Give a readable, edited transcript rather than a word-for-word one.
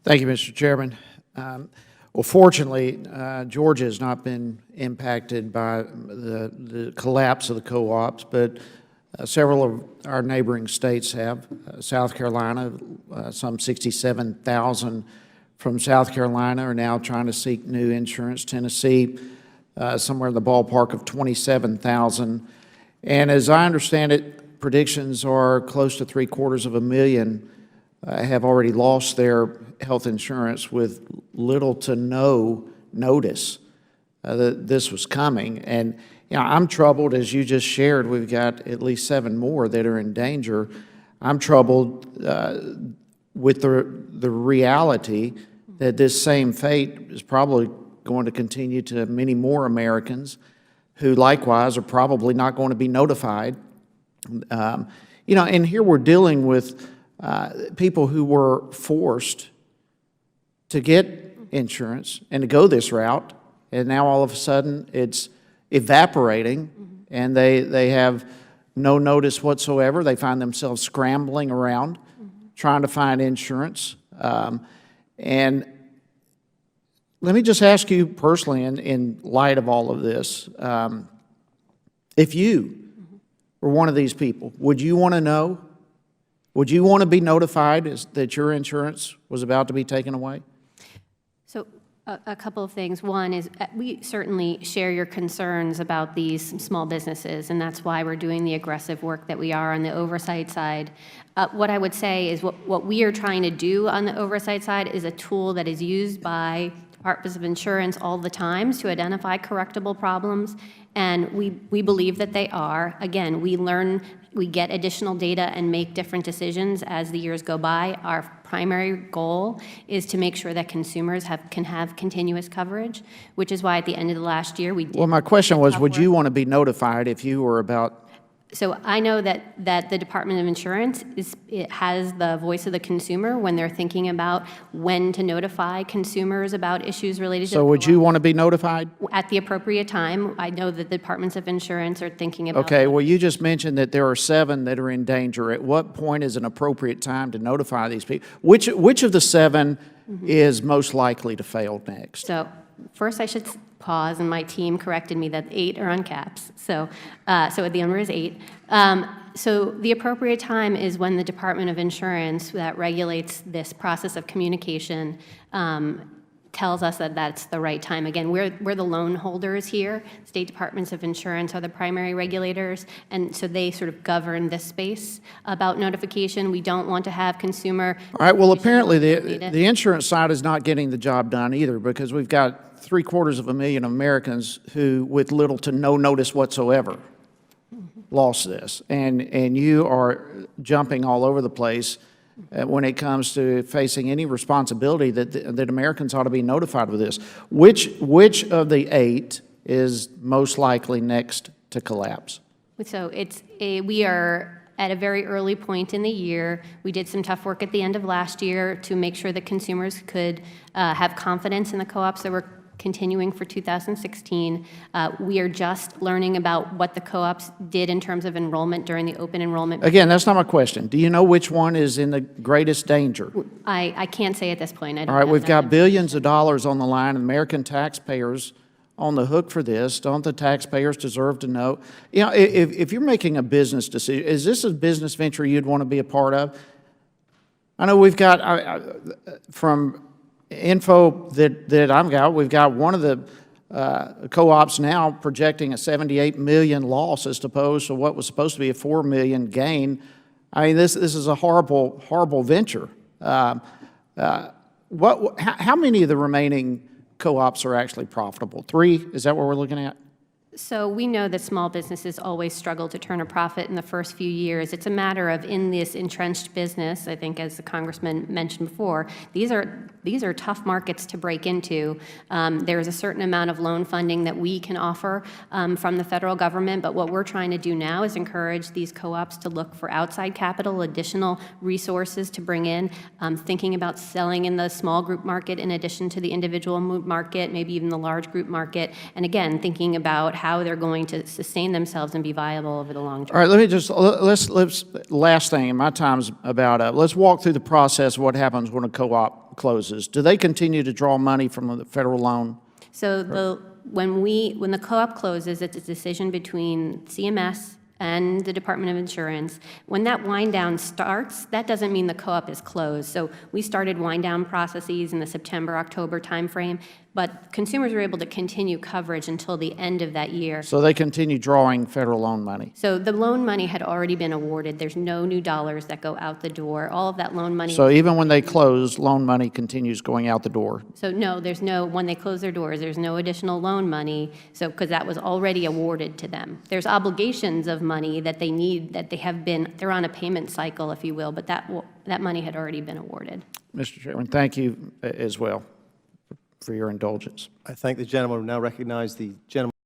Thank you, Mr. Chairman. Well, fortunately, Georgia has not been impacted by the collapse of the co-ops, but several of our neighboring states have. South Carolina, some 67,000 from South Carolina are now trying to seek new insurance. Tennessee, somewhere in the ballpark of 27,000. And as I understand it, predictions are close to 750,000 have already lost their health insurance with little to no notice that this was coming. And you know, I'm troubled, as you just shared, we've got at least 7 more that are in danger. I'm troubled with the reality that this same fate is probably going to continue to many more Americans who likewise are probably not going to be notified. You know, and here we're dealing with people who were forced to get insurance and to go this route, and now all of a sudden it's evaporating, and they have no notice whatsoever. They find themselves scrambling around trying to find insurance. And let me just ask you personally, in light of all of this, if you were one of these people, would you want to know? Would you want to be notified that your insurance was about to be taken away? So a couple of things. One is we certainly share your concerns about these small businesses, and that's why we're doing the aggressive work that we are on the oversight side. What I would say is what we are trying to do on the oversight side is a tool that is used by departments of insurance all the time to identify correctable problems, and we believe that they are. Again, we learn, we get additional data and make different decisions as the years go by. Our primary goal is to make sure that consumers can have continuous coverage, which is why at the end of the last year we did. Well, my question was, would you want to be notified if you were about? So I know that the Department of Insurance it has the voice of the consumer when they're thinking about when to notify consumers about issues related to. So would you want to be notified? At the appropriate time. I know that the Departments of Insurance are thinking about. Okay, well, you just mentioned that there are 7 that are in danger. At what point is an appropriate time to notify these people? Which of the 7 is most likely to fail next? So first I should pause, and my team corrected me that 8 are on caps. So the number is 8. So the appropriate time is when the Department of Insurance that regulates this process of communication tells us that that's the right time. Again, we're the loan holders here. State Departments of Insurance are the primary regulators, and so they sort of govern this space about notification. We don't want to have consumer. All right, well, apparently the insurance side is not getting the job done either, because we've got 750,000 Americans who, with little to no notice whatsoever, lost this. And you are jumping all over the place when it comes to facing any responsibility that Americans ought to be notified of this. Which of the 8 is most likely next to collapse? So we are at a very early point in the year. We did some tough work at the end of last year to make sure that consumers could have confidence in the co-ops that were continuing for 2016. We are just learning about what the co-ops did in terms of enrollment during the open enrollment. Again, that's not my question. Do you know which one is in the greatest danger? I can't say at this point. I don't. All right, we've got billions of dollars on the line, American taxpayers on the hook for this. Don't the taxpayers deserve to know? You know, if you're making a business decision, is this a business venture you'd want to be a part of? I know we've got, from info that I've got, we've got one of the co-ops now projecting a 78 million loss as opposed to what was supposed to be a 4 million gain. I mean, this is a horrible venture. How many of the remaining co-ops are actually profitable? 3? Is that what we're looking at? So we know that small businesses always struggle to turn a profit in the first few years. It's a matter of, in this entrenched business, I think as the Congressman mentioned before, these are tough markets to break into. There is a certain amount of loan funding that we can offer from the federal government, but what we're trying to do now is encourage these co-ops to look for outside capital, additional resources to bring in, thinking about selling in the small group market in addition to the individual market, maybe even the large group market, and again, thinking about how they're going to sustain themselves and be viable over the long term. All right, let me just, let's last thing, and my time's about up. Let's walk through the process of what happens when a co-op closes, do they continue to draw money from the federal loan? So when the co-op closes, it's a decision between CMS and the Department of Insurance. When that wind down starts, that doesn't mean the co-op is closed. So we started wind down processes in the September, October timeframe, but consumers were able to continue coverage until the end of that year. So they continue drawing federal loan money? So the loan money had already been awarded. There's no new dollars that go out the door. All of that loan money. So even when they close, loan money continues going out the door? So no, when they close their doors, there's no additional loan money, so, because that was already awarded to them. There's obligations of money that they need, that they're on a payment cycle, if you will, but that money had already been awarded. Mr. Chairman, thank you as well for your indulgence. I thank the gentleman. Now recognize the gentleman